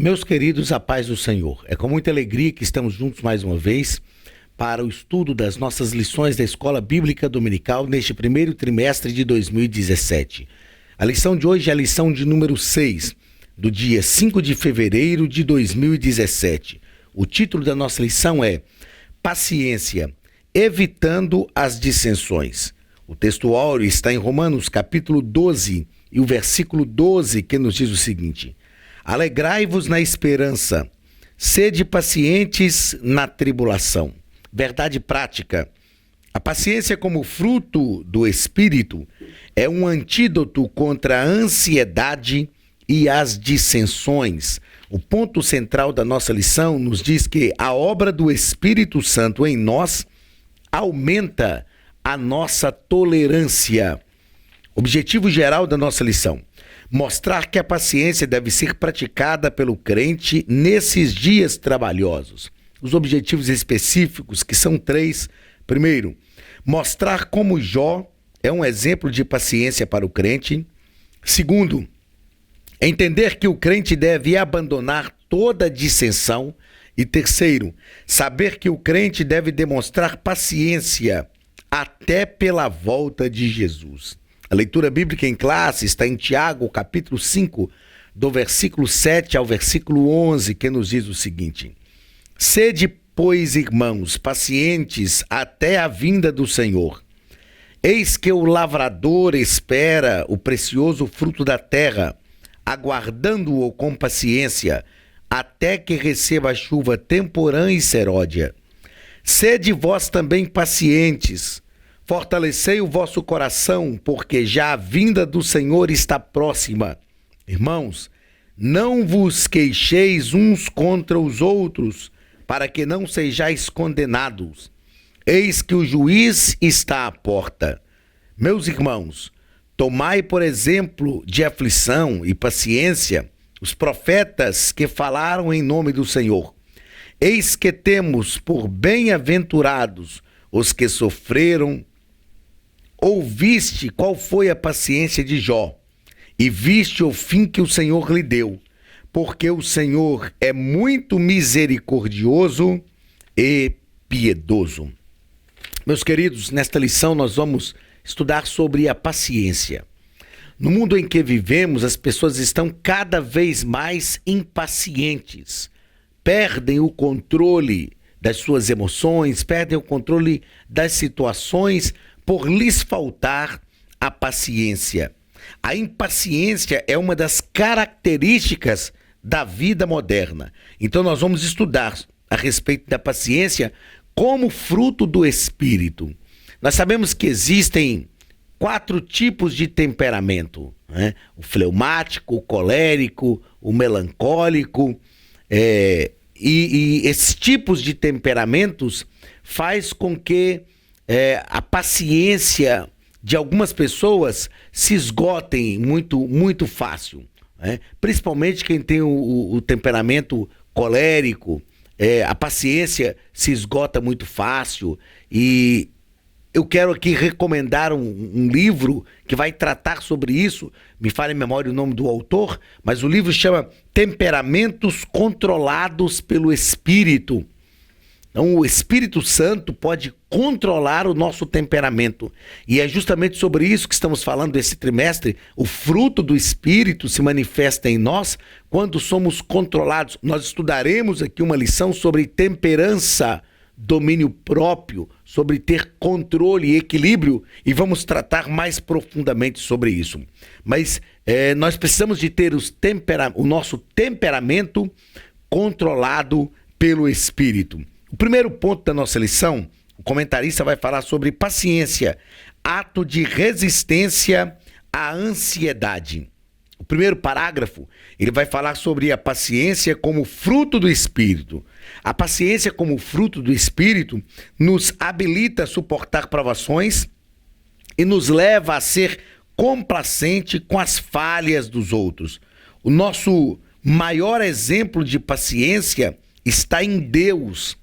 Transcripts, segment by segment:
Meus queridos, a paz do Senhor. É com muita alegria que estamos juntos mais uma vez para o estudo das nossas lições da Escola Bíblica Dominical neste primeiro trimestre de 2017. A lição de hoje é a lição de número 6, do dia 5 de fevereiro de 2017. O título da nossa lição é Paciência, evitando as dissensões. O texto áureo está em Romanos capítulo 12 e o versículo 12, que nos diz o seguinte: Alegrai-vos na esperança, sede pacientes na tribulação. Verdade prática. A paciência como fruto do Espírito é um antídoto contra a ansiedade e as dissensões. O ponto central da nossa lição nos diz que a obra do Espírito Santo em nós aumenta a nossa tolerância. Objetivo geral da nossa lição: mostrar que a paciência deve ser praticada pelo crente nesses dias trabalhosos. Os objetivos específicos, que são 3. Primeiro, mostrar como Jó é um exemplo de paciência para o crente. Segundo, entender que o crente deve abandonar toda dissensão. E terceiro, saber que o crente deve demonstrar paciência até pela volta de Jesus. A leitura bíblica em classe está em Tiago, capítulo 5, do versículo 7 ao versículo 11, que nos diz o seguinte: Sede, pois, irmãos, pacientes até a vinda do Senhor. Eis que o lavrador espera o precioso fruto da terra, aguardando-o com paciência, até que receba a chuva temporã e seródia. Sede vós também pacientes, fortalecei o vosso coração, porque já a vinda do Senhor está próxima. Irmãos, não vos queixeis uns contra os outros, para que não sejais condenados. Eis que o juiz está à porta. Meus irmãos, tomai por exemplo de aflição e paciência os profetas que falaram em nome do Senhor. Eis que temos por bem-aventurados os que sofreram. Ouviste qual foi a paciência de Jó, e viste o fim que o Senhor lhe deu, porque o Senhor é muito misericordioso e piedoso. Meus queridos, nesta lição nós vamos estudar sobre a paciência. No mundo em que vivemos, as pessoas estão cada vez mais impacientes, perdem o controle das suas emoções, perdem o controle das situações, por lhes faltar a paciência. A impaciência é uma das características da vida moderna. Então nós vamos estudar a respeito da paciência como fruto do Espírito. Nós sabemos que existem 4 tipos de temperamento, né? O fleumático, o colérico, o melancólico, e esses tipos de temperamentos faz com que a paciência de algumas pessoas se esgotem muito fácil, né? Principalmente quem tem o temperamento colérico, a paciência se esgota muito fácil. E eu quero aqui recomendar um livro que vai tratar sobre isso. Me falha em memória o nome do autor, mas o livro chama Temperamentos Controlados pelo Espírito. Então, o Espírito Santo pode controlar o nosso temperamento. E é justamente sobre isso que estamos falando esse trimestre. O fruto do Espírito se manifesta em nós quando somos controlados. Nós estudaremos aqui uma lição sobre temperança, domínio próprio, sobre ter controle e equilíbrio, e vamos tratar mais profundamente sobre isso. Mas nós precisamos de ter o nosso temperamento controlado pelo Espírito. O primeiro ponto da nossa lição, o comentarista vai falar sobre paciência, ato de resistência à ansiedade. O primeiro parágrafo, ele vai falar sobre a paciência como fruto do Espírito. A paciência como fruto do Espírito nos habilita a suportar provações e nos leva a ser complacente com as falhas dos outros. O nosso maior exemplo de paciência está em Deus,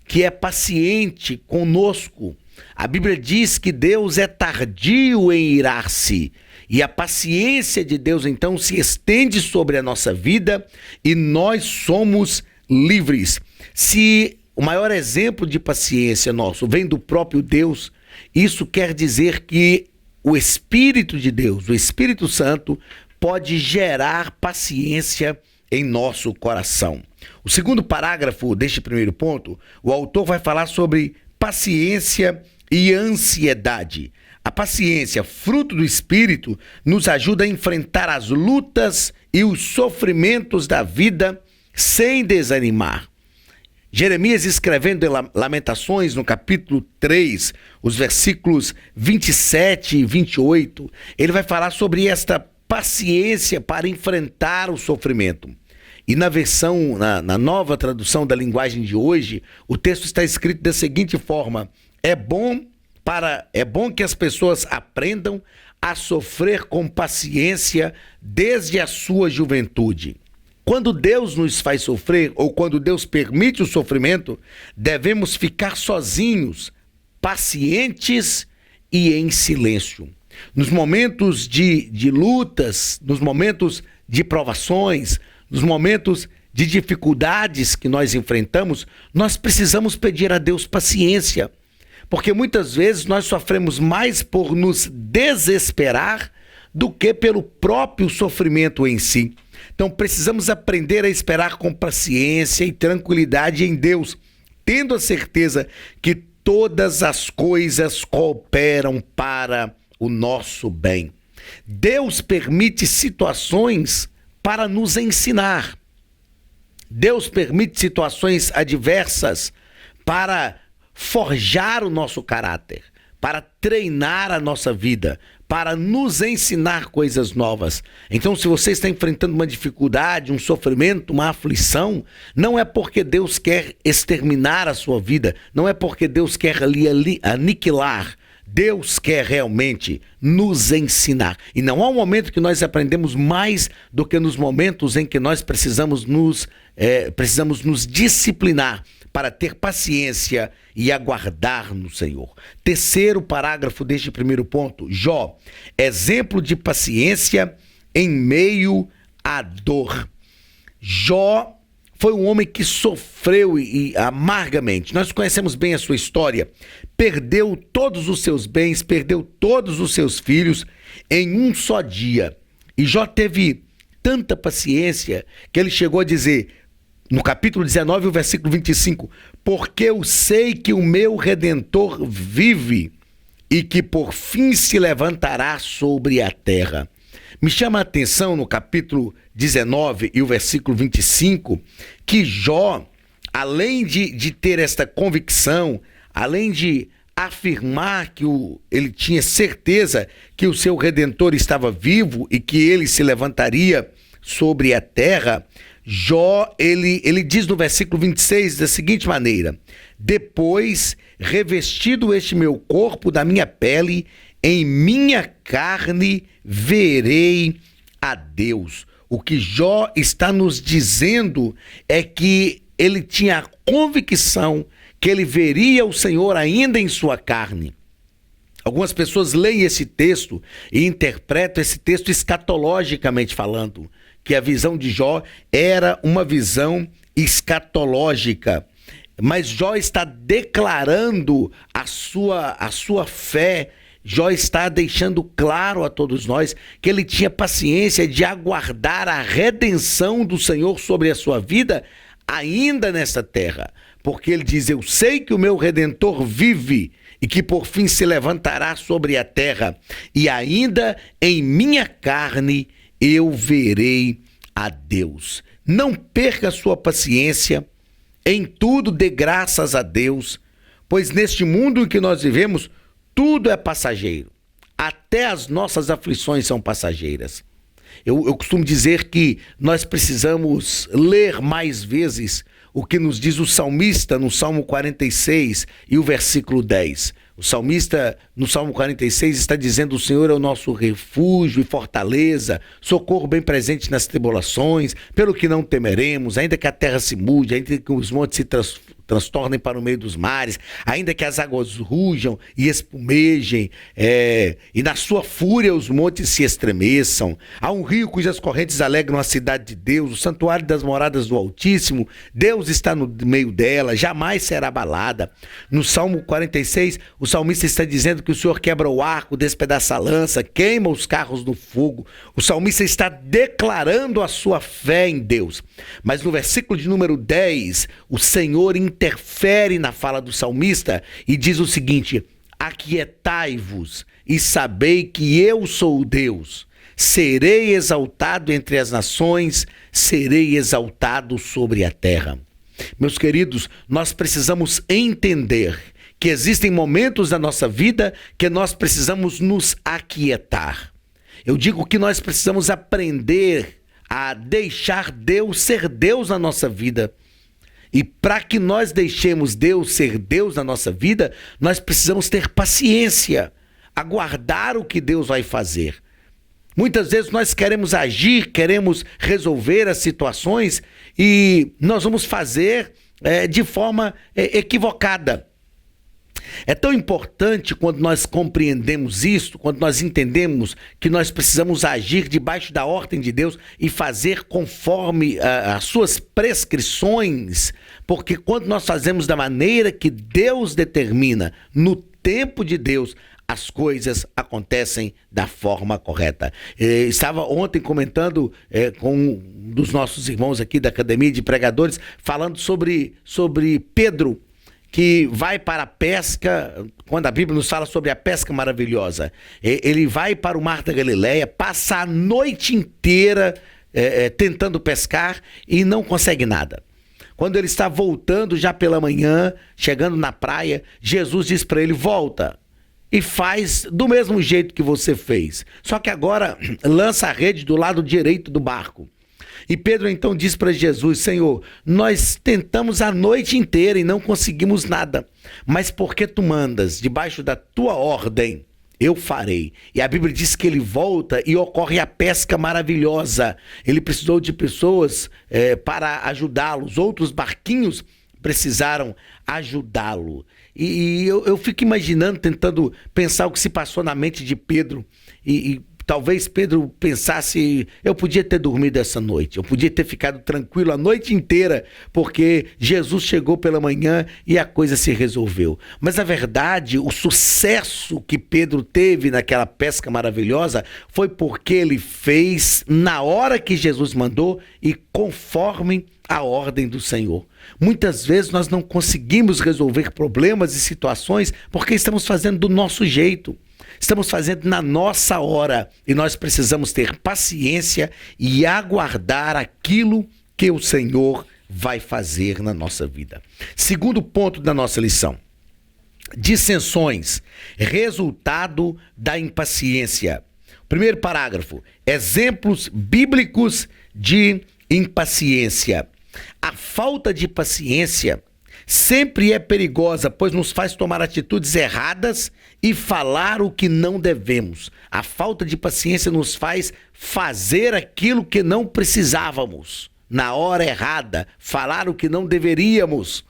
que é paciente conosco. A Bíblia diz que Deus é tardio em irar-se E a paciência de Deus, então, se estende sobre a nossa vida e nós somos livres. Se o maior exemplo de paciência nosso vem do próprio Deus, isso quer dizer que o Espírito de Deus, o Espírito Santo, pode gerar paciência em nosso coração. O segundo parágrafo deste primeiro ponto, o autor vai falar sobre paciência e ansiedade. A paciência, fruto do Espírito, nos ajuda a enfrentar as lutas e os sofrimentos da vida sem desanimar. Jeremias, escrevendo em Lamentações, no capítulo 3, os versículos 27 e 28, ele vai falar sobre esta paciência para enfrentar o sofrimento. E na nova tradução da linguagem de hoje, o texto está escrito da seguinte forma: é bom que as pessoas aprendam a sofrer com paciência desde a sua juventude. Quando Deus nos faz sofrer, ou quando Deus permite o sofrimento, devemos ficar sozinhos, pacientes e em silêncio. Nos momentos de lutas, nos momentos de provações, nos momentos de dificuldades que nós enfrentamos, nós precisamos pedir a Deus paciência, porque muitas vezes nós sofremos mais por nos desesperar do que pelo próprio sofrimento em si. Então precisamos aprender a esperar com paciência e tranquilidade em Deus, tendo a certeza que todas as coisas cooperam para o nosso bem. Deus permite situações para nos ensinar. Deus permite situações adversas para forjar o nosso caráter, para treinar a nossa vida, para nos ensinar coisas novas. Então, se você está enfrentando uma dificuldade, um sofrimento, uma aflição, não é porque Deus quer exterminar a sua vida, não é porque Deus quer ali aniquilar. Deus quer realmente nos ensinar. E não há um momento que nós aprendemos mais do que nos momentos em que nós precisamos nos disciplinar para ter paciência e aguardar no Senhor. Terceiro parágrafo deste primeiro ponto, Jó, exemplo de paciência em meio à dor. Jó foi um homem que sofreu e amargamente. Nós conhecemos bem a sua história. Perdeu todos os seus bens, perdeu todos os seus filhos em um só dia. E Jó teve tanta paciência que ele chegou a dizer, no capítulo 19, o versículo 25, porque eu sei que o meu Redentor vive e que por fim se levantará sobre a terra. Me chama a atenção no capítulo 19 e o versículo 25, que Jó, além de ter esta convicção, além de afirmar que ele tinha certeza que o seu Redentor estava vivo e que ele se levantaria sobre a terra, Jó, ele diz no versículo 26 da seguinte maneira: depois, revestido este meu corpo da minha pele, em minha carne verei a Deus. O que Jó está nos dizendo é que ele tinha a convicção que ele veria o Senhor ainda em sua carne. Algumas pessoas leem esse texto e interpretam esse texto escatologicamente falando, que a visão de Jó era uma visão escatológica. Mas Jó está declarando a sua fé. Jó está deixando claro a todos nós que ele tinha paciência de aguardar a redenção do Senhor sobre a sua vida ainda nesta terra. Porque ele diz, eu sei que o meu Redentor vive e que por fim se levantará sobre a terra, e ainda em minha carne eu verei a Deus. Não perca a sua paciência, em tudo dê graças a Deus, pois neste mundo em que nós vivemos, tudo é passageiro. Até as nossas aflições são passageiras. Eu costumo dizer que nós precisamos ler mais vezes o que nos diz o salmista no Salmo 46 e o versículo 10. O salmista no Salmo 46 está dizendo: o Senhor é o nosso refúgio e fortaleza, socorro bem presente nas tribulações, pelo que não temeremos, ainda que a terra se mude, ainda que os montes se transtornem para o meio dos mares, ainda que as águas rujam e espumejem, e na sua fúria os montes se estremeçam. Há um rio cujas correntes alegram a cidade de Deus, o santuário das moradas do Altíssimo. Deus está no meio dela, jamais será abalada. No Salmo 46, o salmista está dizendo que o Senhor quebra o arco, despedaça a lança, queima os carros no fogo. O salmista está declarando a sua fé em Deus. Mas no versículo de número 10, o Senhor interfere na fala do salmista e diz o seguinte: aquietai-vos e sabei que eu sou Deus. Serei exaltado entre as nações, serei exaltado sobre a terra. Meus queridos, nós precisamos entender que existem momentos da nossa vida que nós precisamos nos aquietar. Eu digo que nós precisamos aprender a deixar Deus ser Deus na nossa vida. E para que nós deixemos Deus ser Deus na nossa vida, nós precisamos ter paciência, aguardar o que Deus vai fazer. Muitas vezes nós queremos agir, queremos resolver as situações e nós vamos fazer de forma equivocada. É tão importante quando nós compreendemos isso, quando nós entendemos que nós precisamos agir debaixo da ordem de Deus e fazer conforme as suas prescrições, porque quando nós fazemos da maneira que Deus determina, no tempo de Deus, as coisas acontecem da forma correta. Estava ontem comentando com um dos nossos irmãos aqui da Academia de Pregadores, falando sobre Pedro, que vai para a pesca, quando a Bíblia nos fala sobre a pesca maravilhosa. Ele vai para o Mar da Galileia, passa a noite inteira tentando pescar e não consegue nada. Quando ele está voltando já pela manhã, chegando na praia, Jesus diz para ele: volta e faz do mesmo jeito que você fez. Só que agora lança a rede do lado direito do barco. E Pedro então diz para Jesus: Senhor, nós tentamos a noite inteira e não conseguimos nada, mas porque tu mandas, debaixo da tua ordem, eu farei. E a Bíblia diz que ele volta e ocorre a pesca maravilhosa. Ele precisou de pessoas para ajudá-los, outros barquinhos precisaram ajudá-lo. E eu fico imaginando, tentando pensar o que se passou na mente de Pedro. E talvez Pedro pensasse: eu podia ter dormido essa noite, eu podia ter ficado tranquilo a noite inteira, porque Jesus chegou pela manhã e a coisa se resolveu. Mas a verdade, o sucesso que Pedro teve naquela pesca maravilhosa foi porque ele fez na hora que Jesus mandou e conforme a ordem do Senhor. Muitas vezes nós não conseguimos resolver problemas e situações porque estamos fazendo do nosso jeito. Estamos fazendo na nossa hora e nós precisamos ter paciência e aguardar aquilo que o Senhor vai fazer na nossa vida. Segundo ponto da nossa lição: dissensões, resultado da impaciência. Primeiro parágrafo: exemplos bíblicos de impaciência. A falta de paciência sempre é perigosa, pois nos faz tomar atitudes erradas e falar o que não devemos. A falta de paciência nos faz fazer aquilo que não precisávamos, na hora errada, falar o que não deveríamos.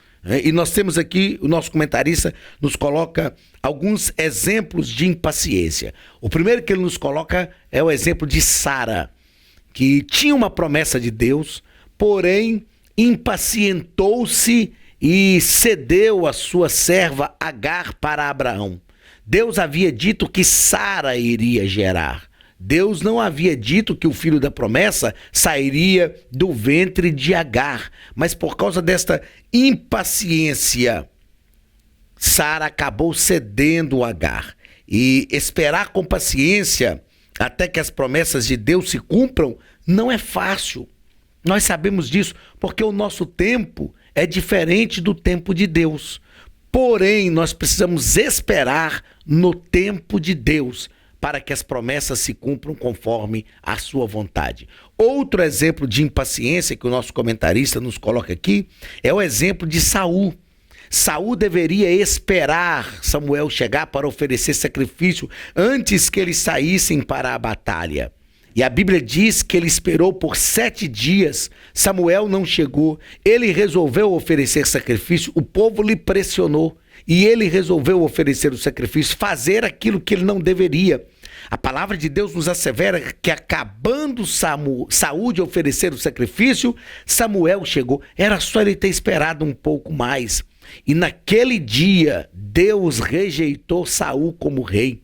E nós temos aqui, o nosso comentarista nos coloca alguns exemplos de impaciência. O primeiro que ele nos coloca é o exemplo de Sara, que tinha uma promessa de Deus, porém impacientou-se e cedeu a sua serva Agar para Abraão. Deus havia dito que Sara iria gerar. Deus não havia dito que o filho da promessa sairia do ventre de Agar. Mas por causa desta impaciência, Sara acabou cedendo a Agar. E esperar com paciência até que as promessas de Deus se cumpram não é fácil. Nós sabemos disso porque o nosso tempo é diferente do tempo de Deus. Porém, nós precisamos esperar no tempo de Deus para que as promessas se cumpram conforme a sua vontade. Outro exemplo de impaciência que o nosso comentarista nos coloca aqui é o exemplo de Saul. Saul deveria esperar Samuel chegar para oferecer sacrifício antes que eles saíssem para a batalha. E a Bíblia diz que ele esperou por 7 dias, Samuel não chegou, ele resolveu oferecer sacrifício, o povo lhe pressionou e ele resolveu oferecer o sacrifício, fazer aquilo que ele não deveria. A palavra de Deus nos assevera que acabando Saul de oferecer o sacrifício, Samuel chegou. Era só ele ter esperado um pouco mais. E naquele dia, Deus rejeitou Saul como rei.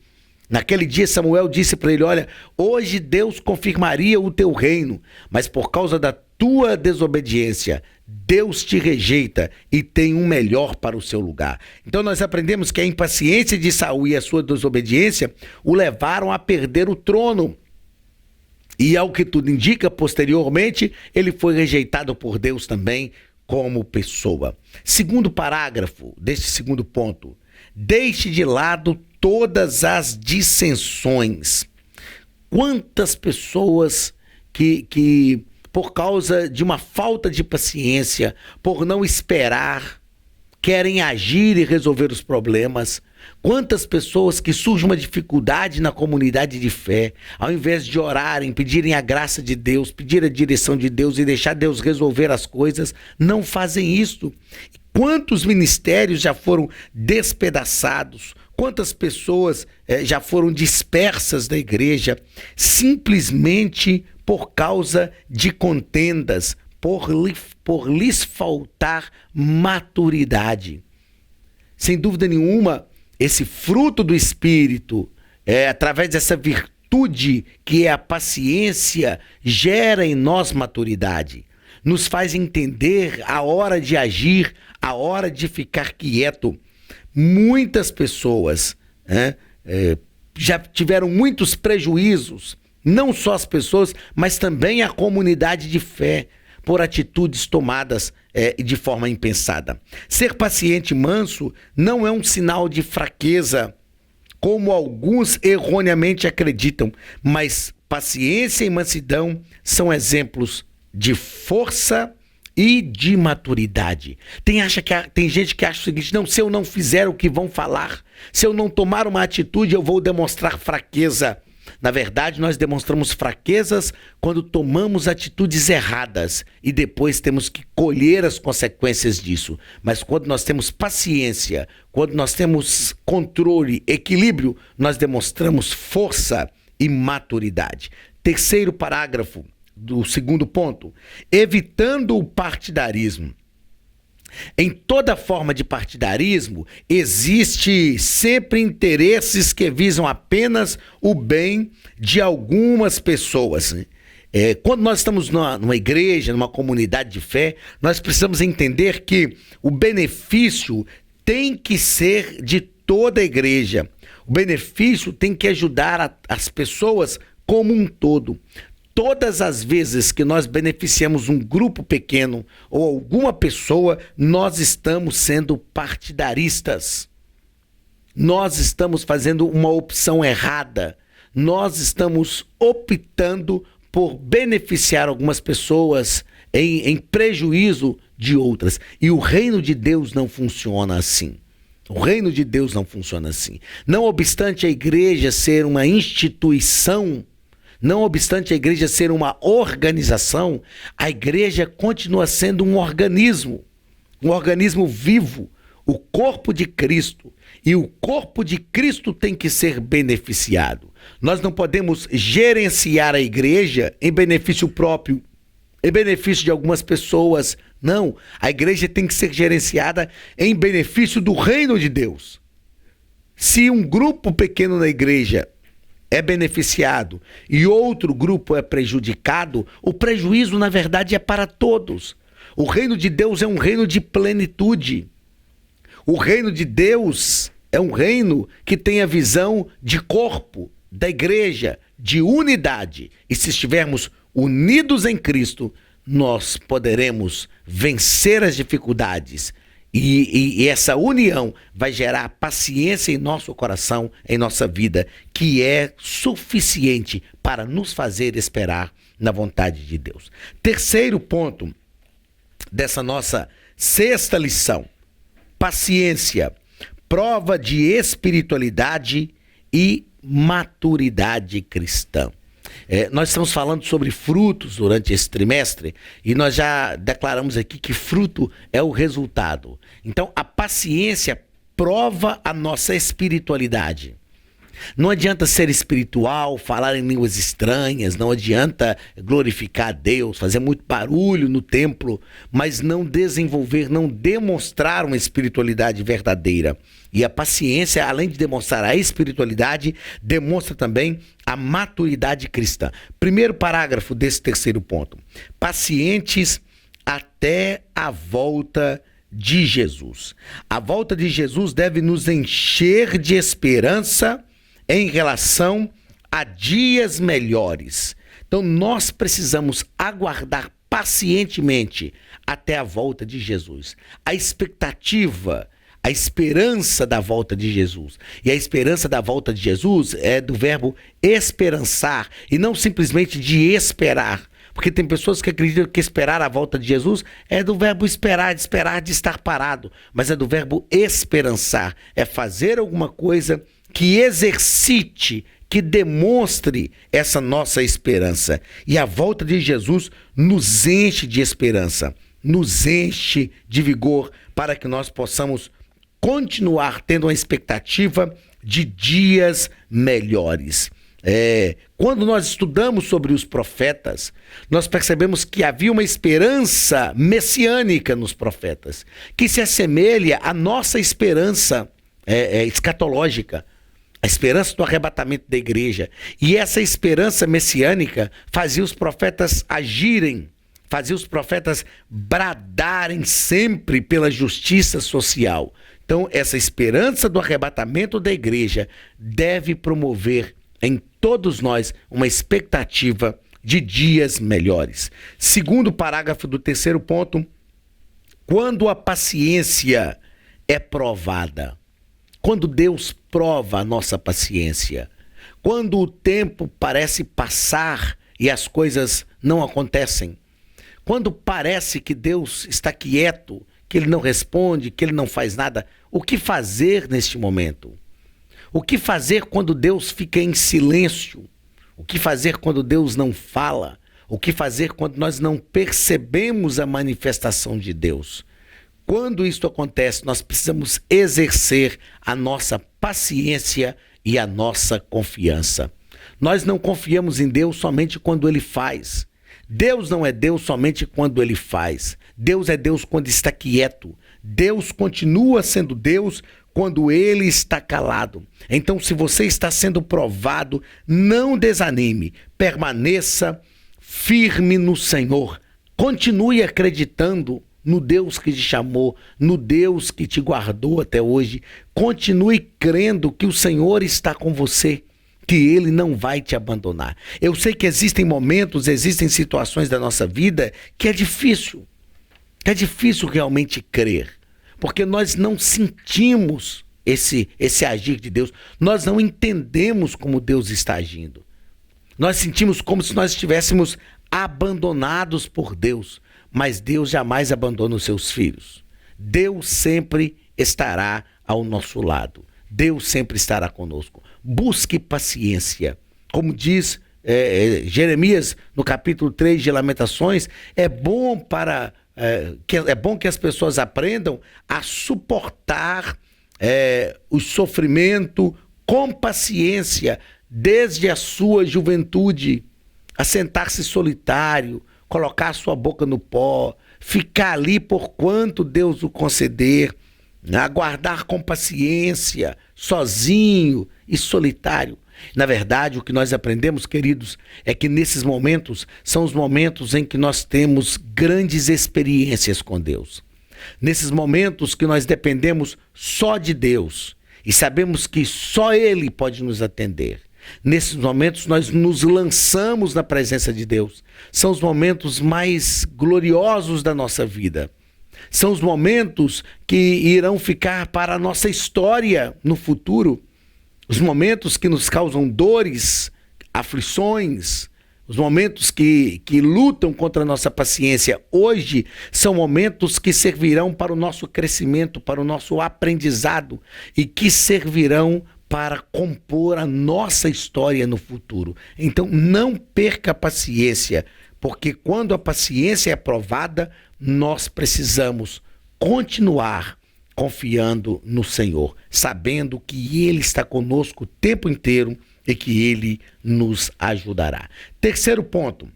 Naquele dia Samuel disse para ele, olha, hoje Deus confirmaria o teu reino, mas por causa da tua desobediência, Deus te rejeita e tem um melhor para o seu lugar. Então nós aprendemos que a impaciência de Saul e a sua desobediência o levaram a perder o trono. E ao que tudo indica, posteriormente, ele foi rejeitado por Deus também como pessoa. Segundo parágrafo deste segundo ponto, deixe de lado todas as dissensões. Quantas pessoas que por causa de uma falta de paciência, por não esperar, querem agir e resolver os problemas. Quantas pessoas que surge uma dificuldade na comunidade de fé, ao invés de orarem, pedirem a graça de Deus, pedir a direção de Deus e deixar Deus resolver as coisas, não fazem isso. Quantos ministérios já foram despedaçados? Quantas pessoas já foram dispersas da igreja simplesmente por causa de contendas, por lhes faltar maturidade? Sem dúvida nenhuma, esse fruto do Espírito, através dessa virtude que é a paciência, gera em nós maturidade. Nos faz entender a hora de agir, a hora de ficar quieto. Muitas pessoas já tiveram muitos prejuízos, não só as pessoas, mas também a comunidade de fé, por atitudes tomadas de forma impensada. Ser paciente e manso não é um sinal de fraqueza, como alguns erroneamente acreditam, mas paciência e mansidão são exemplos de força e de maturidade. Tem gente que acha o seguinte, não, se eu não fizer o que vão falar, se eu não tomar uma atitude, eu vou demonstrar fraqueza. Na verdade, nós demonstramos fraquezas quando tomamos atitudes erradas e depois temos que colher as consequências disso. Mas quando nós temos paciência, quando nós temos controle, equilíbrio, nós demonstramos força e maturidade. Terceiro parágrafo do segundo ponto, evitando o partidarismo. Em toda forma de partidarismo, existe sempre interesses que visam apenas o bem de algumas pessoas. Quando nós estamos numa igreja, numa comunidade de fé, nós precisamos entender que o benefício tem que ser de toda a igreja. O benefício tem que ajudar as pessoas como um todo. Todas as vezes que nós beneficiamos um grupo pequeno ou alguma pessoa, nós estamos sendo partidaristas. Nós estamos fazendo uma opção errada. Nós estamos optando por beneficiar algumas pessoas em prejuízo de outras. E o reino de Deus não funciona assim. O reino de Deus não funciona assim. Não obstante a igreja ser uma instituição, não obstante a igreja ser uma organização, a igreja continua sendo um organismo vivo, o corpo de Cristo. E o corpo de Cristo tem que ser beneficiado. Nós não podemos gerenciar a igreja em benefício próprio, em benefício de algumas pessoas. Não, a igreja tem que ser gerenciada em benefício do reino de Deus. Se um grupo pequeno na igreja é beneficiado e outro grupo é prejudicado, o prejuízo, na verdade, é para todos. O reino de Deus é um reino de plenitude. O reino de Deus é um reino que tem a visão de corpo, da igreja, de unidade. E se estivermos unidos em Cristo, nós poderemos vencer as dificuldades. E essa união vai gerar paciência em nosso coração, em nossa vida, que é suficiente para nos fazer esperar na vontade de Deus. Terceiro ponto dessa nossa sexta lição: paciência, prova de espiritualidade e maturidade cristã. Nós estamos falando sobre frutos durante esse trimestre e nós já declaramos aqui que fruto é o resultado. Então, a paciência prova a nossa espiritualidade. Não adianta ser espiritual, falar em línguas estranhas, não adianta glorificar a Deus, fazer muito barulho no templo, mas não desenvolver, não demonstrar uma espiritualidade verdadeira. E a paciência, além de demonstrar a espiritualidade, demonstra também a maturidade cristã. Primeiro parágrafo desse terceiro ponto. Pacientes até a volta de Jesus. A volta de Jesus deve nos encher de esperança em relação a dias melhores. Então, nós precisamos aguardar pacientemente até a volta de Jesus. A expectativa, a esperança da volta de Jesus. E a esperança da volta de Jesus é do verbo esperançar e não simplesmente de esperar. Porque tem pessoas que acreditam que esperar a volta de Jesus é do verbo esperar, de estar parado. Mas é do verbo esperançar, é fazer alguma coisa que exercite, que demonstre essa nossa esperança. E a volta de Jesus nos enche de esperança, nos enche de vigor para que nós possamos continuar tendo uma expectativa de dias melhores. Quando nós estudamos sobre os profetas, nós percebemos que havia uma esperança messiânica nos profetas, que se assemelha à nossa esperança escatológica, a esperança do arrebatamento da igreja. E essa esperança messiânica fazia os profetas agirem, fazia os profetas bradarem sempre pela justiça social. Então, essa esperança do arrebatamento da igreja deve promover em todos nós uma expectativa de dias melhores. Segundo parágrafo do terceiro ponto, quando a paciência é provada, quando Deus prova a nossa paciência, quando o tempo parece passar e as coisas não acontecem, quando parece que Deus está quieto, que Ele não responde, que Ele não faz nada, o que fazer neste momento? O que fazer quando Deus fica em silêncio? O que fazer quando Deus não fala? O que fazer quando nós não percebemos a manifestação de Deus? Quando isso acontece, nós precisamos exercer a nossa paciência e a nossa confiança. Nós não confiamos em Deus somente quando Ele faz. Deus não é Deus somente quando Ele faz. Deus é Deus quando está quieto. Deus continua sendo Deus quando Ele está calado. Então, se você está sendo provado, não desanime. Permaneça firme no Senhor. Continue acreditando no Deus que te chamou, no Deus que te guardou até hoje. Continue crendo que o Senhor está com você, que Ele não vai te abandonar. Eu sei que existem momentos, existem situações da nossa vida que é difícil realmente crer, porque nós não sentimos esse agir de Deus, nós não entendemos como Deus está agindo. Nós sentimos como se nós estivéssemos abandonados por Deus, mas Deus jamais abandona os seus filhos. Deus sempre estará ao nosso lado. Deus sempre estará conosco. Busque paciência. Como diz Jeremias no capítulo 3 de Lamentações, é bom que as pessoas aprendam a suportar o sofrimento com paciência desde a sua juventude, a sentar-se solitário, colocar a sua boca no pó, ficar ali por quanto Deus o conceder, aguardar com paciência, sozinho e solitário. Na verdade, o que nós aprendemos, queridos, é que nesses momentos são os momentos em que nós temos grandes experiências com Deus. Nesses momentos que nós dependemos só de Deus e sabemos que só Ele pode nos atender. Nesses momentos nós nos lançamos na presença de Deus. São os momentos mais gloriosos da nossa vida. São os momentos que irão ficar para a nossa história no futuro. Os momentos que nos causam dores, aflições, os momentos que lutam contra a nossa paciência hoje são momentos que servirão para o nosso crescimento, para o nosso aprendizado e que servirão para compor a nossa história no futuro. Então, não perca a paciência, porque quando a paciência é provada, nós precisamos continuar confiando no Senhor, sabendo que Ele está conosco o tempo inteiro e que Ele nos ajudará. Terceiro ponto,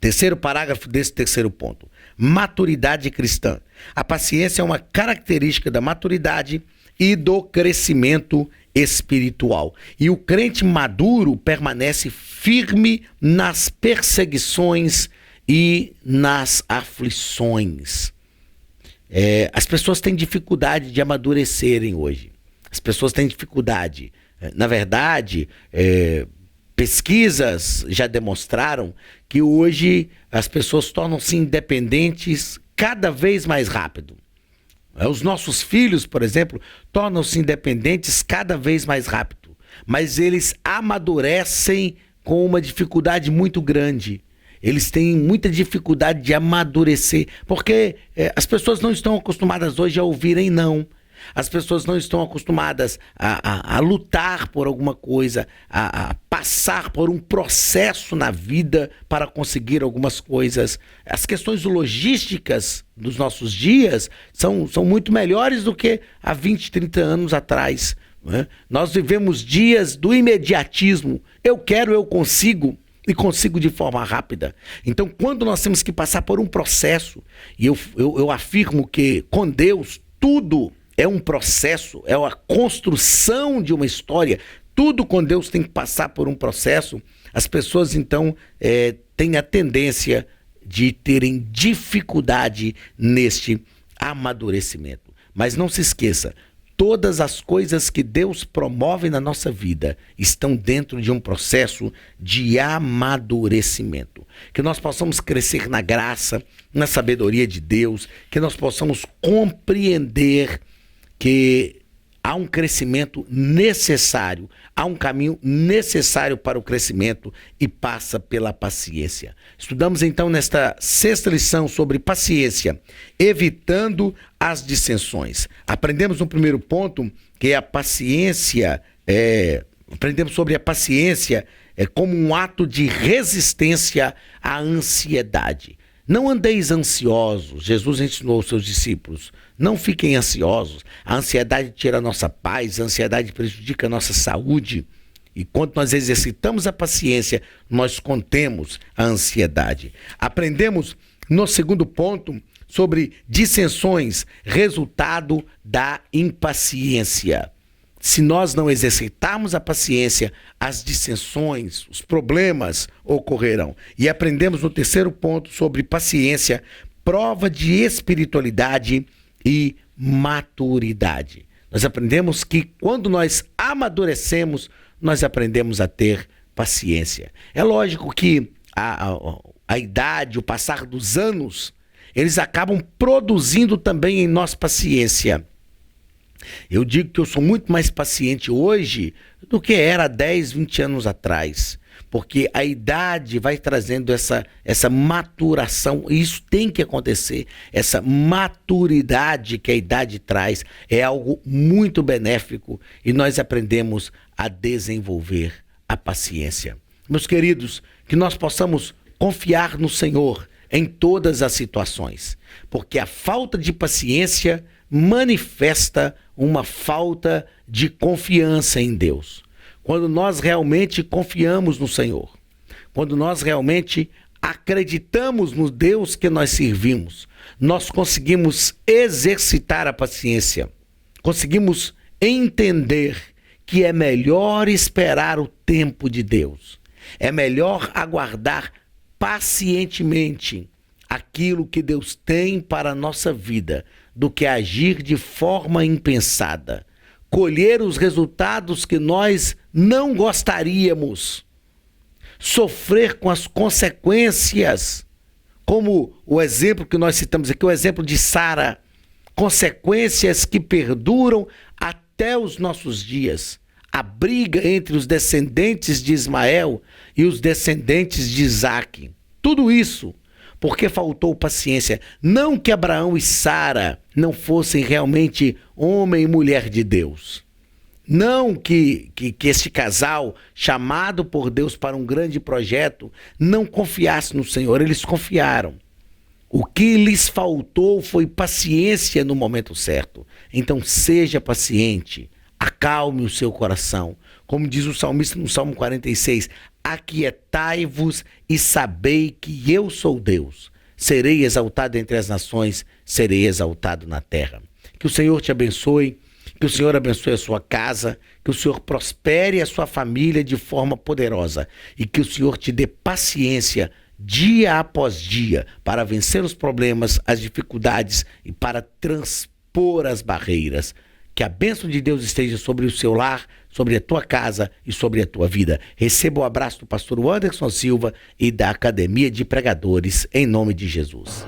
terceiro parágrafo desse terceiro ponto, maturidade cristã. A paciência é uma característica da maturidade e do crescimento espiritual. E o crente maduro permanece firme nas perseguições e nas aflições. As pessoas têm dificuldade de amadurecerem hoje. As pessoas têm dificuldade. Na verdade, pesquisas já demonstraram que hoje as pessoas tornam-se independentes cada vez mais rápido. Os nossos filhos, por exemplo, tornam-se independentes cada vez mais rápido, mas eles amadurecem com uma dificuldade muito grande. Eles têm muita dificuldade de amadurecer, porque as pessoas não estão acostumadas hoje a ouvirem não. As pessoas não estão acostumadas a lutar por alguma coisa, a passar por um processo na vida para conseguir algumas coisas. As questões logísticas dos nossos dias são muito melhores do que há 20, 30 anos atrás, né? Nós vivemos dias do imediatismo. Eu quero, eu consigo. E consigo de forma rápida. Então, quando nós temos que passar por um processo, e eu afirmo que com Deus tudo é um processo, é a construção de uma história, tudo com Deus tem que passar por um processo, as pessoas então têm a tendência de terem dificuldade neste amadurecimento. Mas não se esqueça, todas as coisas que Deus promove na nossa vida estão dentro de um processo de amadurecimento. Que nós possamos crescer na graça, na sabedoria de Deus, que nós possamos compreender que há um crescimento necessário, há um caminho necessário para o crescimento e passa pela paciência. Estudamos então nesta sexta lição sobre paciência, evitando as dissensões. Aprendemos no primeiro ponto que a paciência, aprendemos sobre a paciência como um ato de resistência à ansiedade. Não andeis ansiosos, Jesus ensinou aos seus discípulos, não fiquem ansiosos, a ansiedade tira a nossa paz, a ansiedade prejudica a nossa saúde, e quando nós exercitamos a paciência, nós contemos a ansiedade. Aprendemos no segundo ponto sobre dissensões, resultado da impaciência. Se nós não exercitarmos a paciência, as dissensões, os problemas ocorrerão. E aprendemos no terceiro ponto sobre paciência, prova de espiritualidade e maturidade. Nós aprendemos que quando nós amadurecemos, nós aprendemos a ter paciência. É lógico que a idade, o passar dos anos, eles acabam produzindo também em nós paciência. Eu digo que eu sou muito mais paciente hoje do que era 10, 20 anos atrás, porque a idade vai trazendo essa maturação, e isso tem que acontecer. Essa maturidade que a idade traz é algo muito benéfico e nós aprendemos a desenvolver a paciência. Meus queridos, que nós possamos confiar no Senhor em todas as situações, porque a falta de paciência manifesta uma falta de confiança em Deus. Quando nós realmente confiamos no Senhor, quando nós realmente acreditamos no Deus que nós servimos, nós conseguimos exercitar a paciência, conseguimos entender que é melhor esperar o tempo de Deus, é melhor aguardar pacientemente aquilo que Deus tem para a nossa vida, do que agir de forma impensada, colher os resultados que nós não gostaríamos, sofrer com as consequências, como o exemplo que nós citamos aqui, o exemplo de Sara, consequências que perduram até os nossos dias, a briga entre os descendentes de Ismael e os descendentes de Isaque, tudo isso porque faltou paciência. Não que Abraão e Sara não fossem realmente homem e mulher de Deus. Não que este casal, chamado por Deus para um grande projeto, não confiasse no Senhor. Eles confiaram. O que lhes faltou foi paciência no momento certo. Então seja paciente, acalme o seu coração. Como diz o salmista no Salmo 46, aquietai-vos e sabei que eu sou Deus. Serei exaltado entre as nações, serei exaltado na terra. Que o Senhor te abençoe, que o Senhor abençoe a sua casa, que o Senhor prospere a sua família de forma poderosa e que o Senhor te dê paciência dia após dia para vencer os problemas, as dificuldades e para transpor as barreiras. Que a bênção de Deus esteja sobre o seu lar, sobre a tua casa e sobre a tua vida. Receba o abraço do pastor Anderson Silva e da Academia de Pregadores, em nome de Jesus.